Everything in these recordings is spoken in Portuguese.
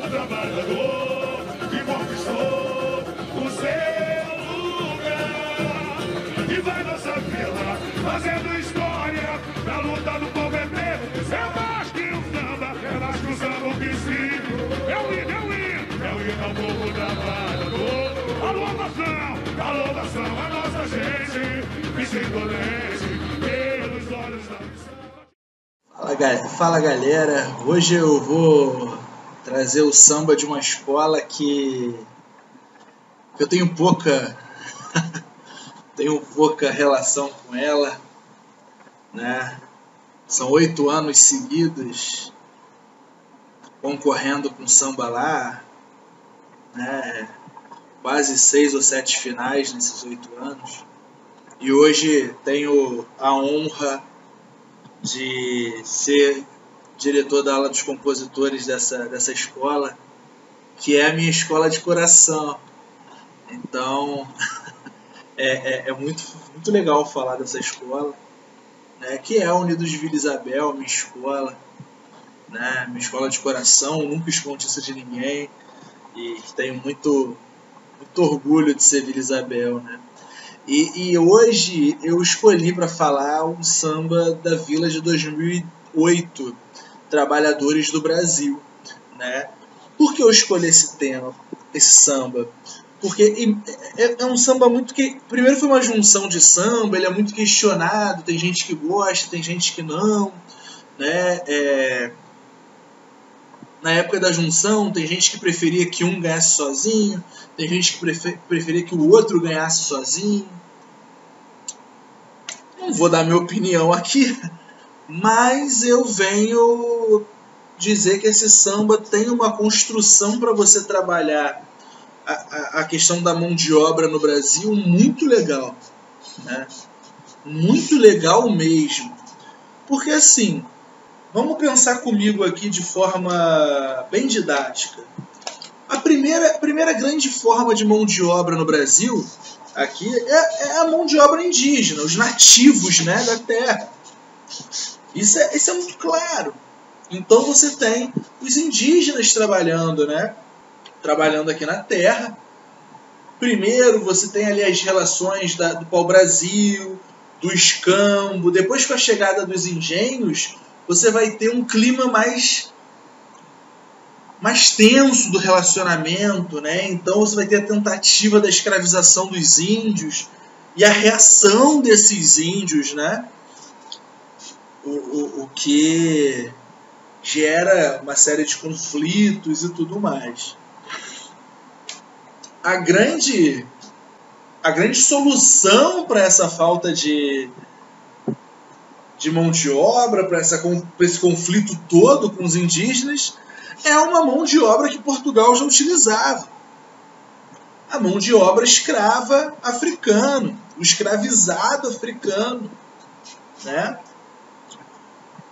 trabalhador que conquistou o seu lugar. E vai nossa vila fazendo história na luta do povo é preto. É mais que um samba, é mais que um samba que sim. É o hino, é o hino, é o hino ao povo trabalhador. Alô nação, a nossa gente, vice-indolente, pelos olhos da missão. Fala galera, hoje eu vou trazer o samba de uma escola que eu tenho pouca relação com ela, né? São 8 anos seguidos concorrendo com samba lá, né? Quase 6 ou 7 finais nesses 8 anos. E hoje tenho a honra de ser diretor da ala dos compositores dessa escola, que é a minha escola de coração. Então, é muito legal falar dessa escola, né, que é a Unidos Vila Isabel, minha escola, né, minha escola de coração, nunca escondi isso de ninguém, e tenho muito orgulho de ser Vila Isabel, né? E hoje eu escolhi para falar um samba da Vila de 2008, Trabalhadores do Brasil, né? Por que eu escolhi esse tema, esse samba? Porque é um samba muito que... Primeiro foi uma junção de samba, ele é muito questionado, tem gente que gosta, tem gente que não, né? Na época da junção, tem gente que preferia que um ganhasse sozinho, tem gente que preferia que o outro ganhasse sozinho. Não vou dar minha opinião aqui, mas eu venho dizer que esse samba tem uma construção para você trabalhar a questão da mão de obra no Brasil muito legal, né? Muito legal mesmo. Porque assim... Vamos pensar comigo aqui de forma bem didática. A primeira grande forma de mão de obra no Brasil aqui é a mão de obra indígena, os nativos, né, da terra. Isso é muito claro. Então você tem os indígenas trabalhando, né, trabalhando aqui na terra. Primeiro você tem ali as relações do pau-brasil, do escambo. Depois, com a chegada dos engenhos, você vai ter um clima mais tenso do relacionamento, né? Então você vai ter a tentativa da escravização dos índios e a reação desses índios, né? O que gera uma série de conflitos e tudo mais. A grande solução para essa falta de mão de obra, para esse conflito todo com os indígenas, é uma mão de obra que Portugal já utilizava. A mão de obra escrava africano, o escravizado africano, né?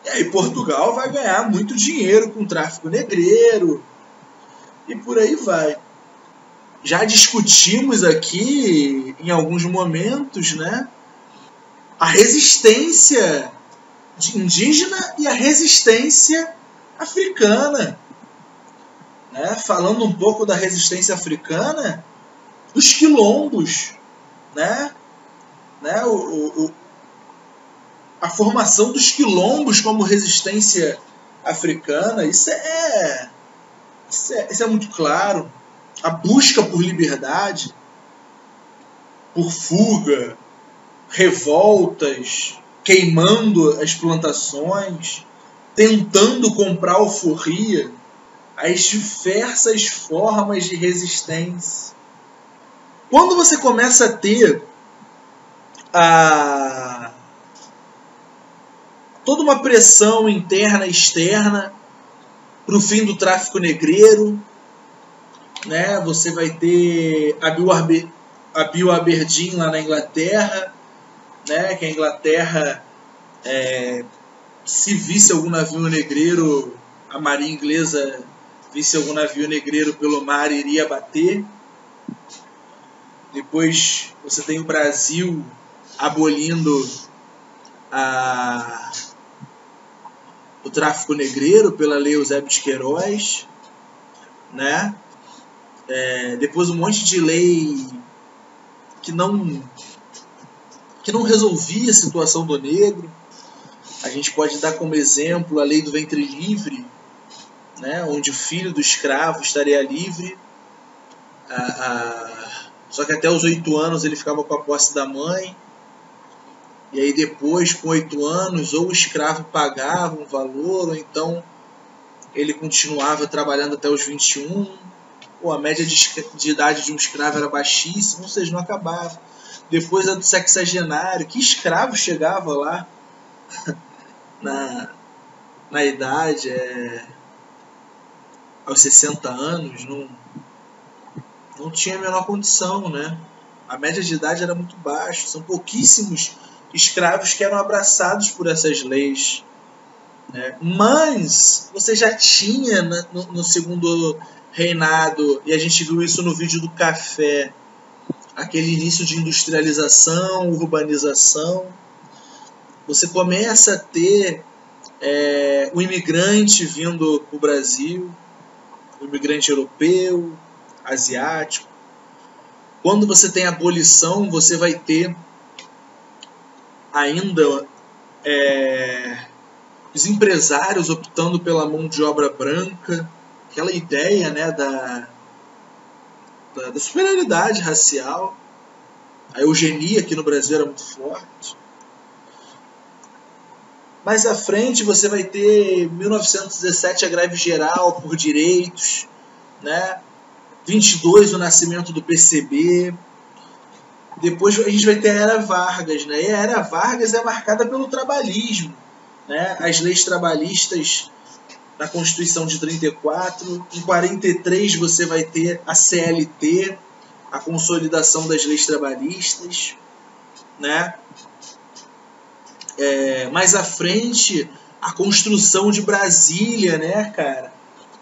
E aí Portugal vai ganhar muito dinheiro com o tráfico negreiro e por aí vai. Já discutimos aqui, em alguns momentos, né, a resistência indígena e a resistência africana, né? Falando um pouco da resistência africana, os quilombos, né? A formação dos quilombos como resistência africana, isso é muito claro. A busca por liberdade, por fuga, revoltas, queimando as plantações, tentando comprar alforria, as diversas formas de resistência. Quando você começa a ter toda uma pressão interna e externa para o fim do tráfico negreiro, né? Você vai ter a Bill Aberdeen lá na Inglaterra, né? Que a Inglaterra, se visse algum navio negreiro, a marinha inglesa visse algum navio negreiro pelo mar, iria bater. Depois você tem o Brasil abolindo o tráfico negreiro pela Lei Eusébio de Queiroz, né? Depois um monte de lei que não resolvia a situação do negro. A gente pode dar como exemplo a lei do ventre livre, né? Onde o filho do escravo estaria livre, só que até os 8 anos ele ficava com a posse da mãe. E aí depois, com 8 anos, ou o escravo pagava um valor, ou então ele continuava trabalhando até os 21. Ou a média de idade de um escravo era baixíssima, ou seja, não acabava. Depois a do sexagenário, que escravo chegava lá na idade, aos 60 anos, não tinha a menor condição, né? A média de idade era muito baixa, são pouquíssimos escravos que eram abraçados por essas leis, né? Mas você já tinha no segundo reinado, e a gente viu isso no vídeo do café, aquele início de industrialização, urbanização. Você começa a ter o imigrante vindo para o Brasil, o imigrante europeu, asiático. Quando você tem abolição, você vai ter ainda os empresários optando pela mão de obra branca, aquela ideia, né, da superioridade racial. A eugenia aqui no Brasil era muito forte. Mais à frente você vai ter 1917 a greve geral por direitos, né? 22 o nascimento do PCB. Depois a gente vai ter a Era Vargas, né? E a Era Vargas é marcada pelo trabalhismo, né? As leis trabalhistas na Constituição de 34. Em 43 você vai ter a CLT, a consolidação das leis trabalhistas, né? Mais à frente, a construção de Brasília, né, cara?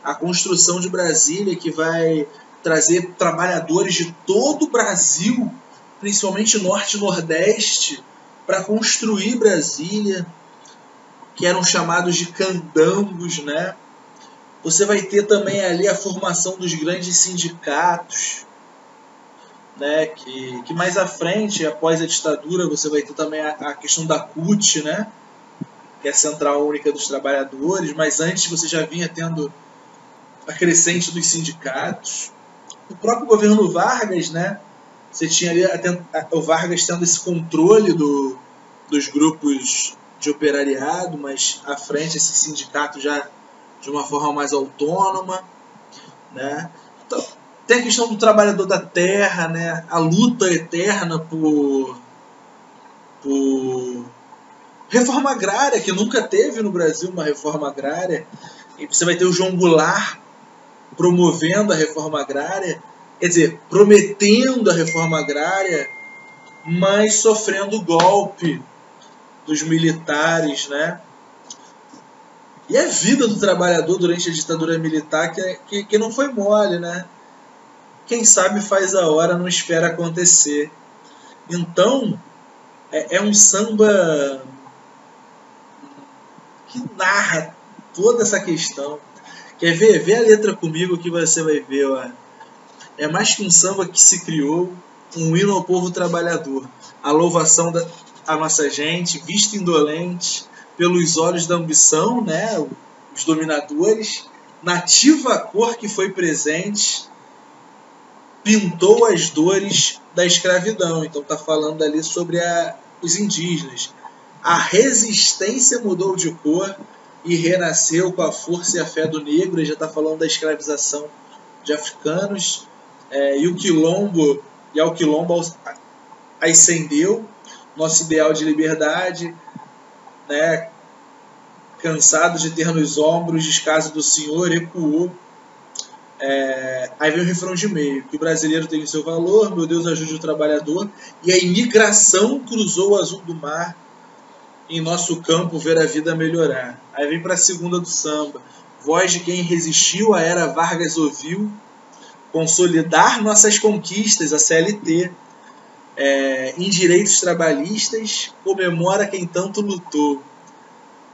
A construção de Brasília, que vai trazer trabalhadores de todo o Brasil, principalmente Norte e Nordeste, para construir Brasília, que eram chamados de candangos, né? Você vai ter também ali a formação dos grandes sindicatos, né? Que mais à frente, após a ditadura, você vai ter também a questão da CUT, né? Que é a Central Única dos Trabalhadores, mas antes você já vinha tendo a crescente dos sindicatos. O próprio governo Vargas, né? Você tinha ali o Vargas tendo esse controle dos grupos de operariado, mas à frente esse sindicato já de uma forma mais autônoma, né? Então, tem a questão do trabalhador da terra, né? A luta eterna por reforma agrária, que nunca teve no Brasil uma reforma agrária. E você vai ter o João Goulart promovendo a reforma agrária, quer dizer, prometendo a reforma agrária, mas sofrendo o golpe dos militares, né? E a vida do trabalhador durante a ditadura militar que não foi mole, né? Quem sabe faz a hora, não espera acontecer. Então, é um samba que narra toda essa questão. Quer ver? Vê a letra comigo que você vai ver. Ó. É mais que um samba que se criou, um hino ao povo trabalhador. A louvação da nossa gente, vista indolente, pelos olhos da ambição, né? Os dominadores, nativa cor que foi presente, pintou as dores da escravidão. Então está falando ali sobre os indígenas. A resistência mudou de cor e renasceu com a força e a fé do negro. Ele já está falando da escravização de africanos. E ao quilombo ascendeu nosso ideal de liberdade, né? Cansado de ter nos ombros descaso do Senhor, ecoou. Aí vem o refrão de meio, que o brasileiro tem o seu valor, meu Deus ajude o trabalhador, e a imigração cruzou o azul do mar, em nosso campo ver a vida melhorar. Aí vem para a segunda do samba, voz de quem resistiu, a Era Vargas ouviu, consolidar nossas conquistas, a CLT, em direitos trabalhistas, comemora quem tanto lutou.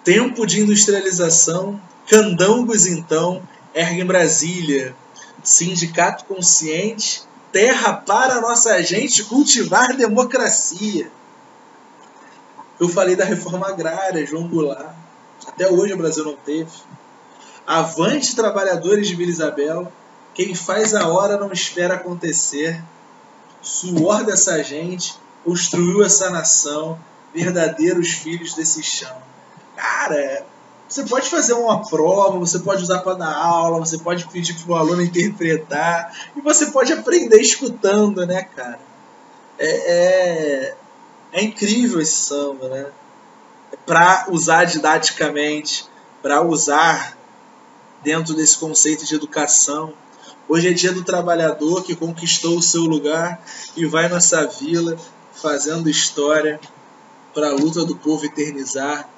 Tempo de industrialização, candangos então, erguem Brasília. sindicato consciente, terra para nossa gente cultivar democracia. Eu falei da reforma agrária, João Goulart. Até hoje o Brasil não teve. Avante, trabalhadores de Vila Isabel. Quem faz a hora não espera acontecer. Suor dessa gente construiu essa nação. Verdadeiros filhos desse chão. Cara, você pode fazer uma prova, você pode usar para dar aula, você pode pedir para o aluno interpretar, e você pode aprender escutando, né, cara? É incrível esse samba, né? Para usar didaticamente, para usar dentro desse conceito de educação. Hoje é dia do trabalhador que conquistou o seu lugar e vai nessa vila fazendo história para a luta do povo eternizar.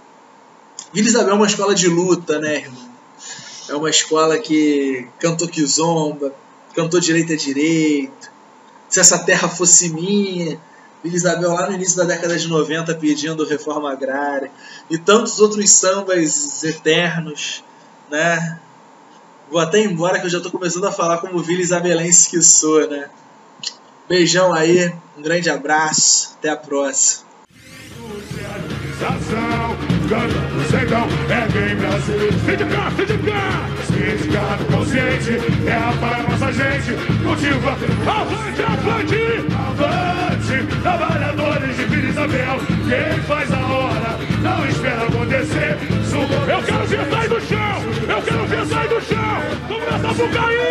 Vila Isabel é uma escola de luta, né, irmão? É uma escola que cantou quizomba, cantou direito a direito. Se essa terra fosse minha. Vila Isabel lá no início da década de 90 pedindo reforma agrária. E tantos outros sambas eternos, né? Vou até embora que eu já estou começando a falar como Vila Isabelense que sou, né? Beijão aí, um grande abraço, até a próxima. Canta sertão, é bem brasileiro. Sindicato consciente, é para nossa gente. Cultiva, avante, avante, avante, trabalhadores de Vila Isabel. Quem faz a hora, não espera acontecer. Eu quero ver sair do chão, eu quero ver sair do chão. Vamos nessa Sapucaí.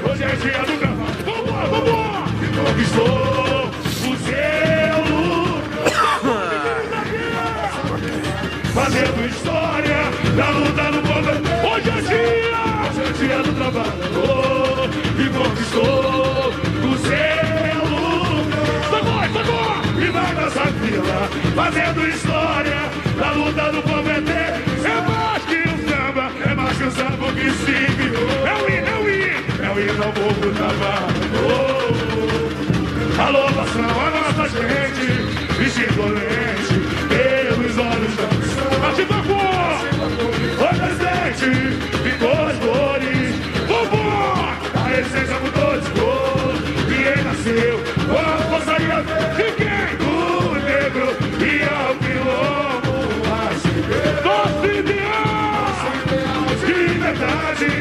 Hoje é dia do grão. Vambora, vambora. Conquistou o seu lugar. Fazendo história da luta no povo. Hoje é dia do trabalhador que conquistou o seu lugar. Sagor, e vai nessa vila fazendo história da luta do povo eterno. É mais que um samba, é mais que um samba que se virou. É o hino ao povo trabalhador. Alô, nação, a nossa gente, vestindo lente pelos olhos da missão. Ativacou! Oi, presidente, ficou as cores. Vambora! A essência mudou de cor. Ninguém nasceu com a força e a de quem? Do negro e ao quilombo. Nosso ideal de liberdade,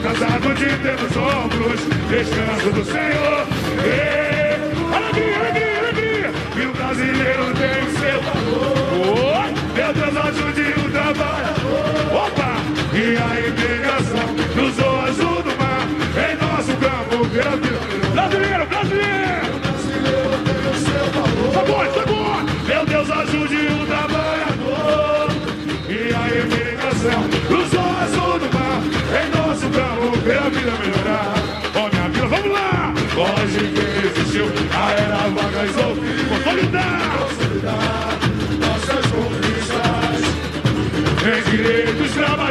casado de ter nos ombros, descanso do Senhor. Alegria, e o brasileiro tem o seu valor. Meu Deus, ajude o trabalhador. Opa! E a imigração cruzou o azul do mar em nosso campo. Brasileiro! O brasileiro tem o seu valor. Sabor! Meu Deus, ajude o trabalhador. E a imigração cruzou o azul do mar em nosso campo. Ver a vida melhorar. Ó, minha vila, vamos lá! Hoje que existiu a era vaga e consolidar nossas conquistas em direitos trabalhadores.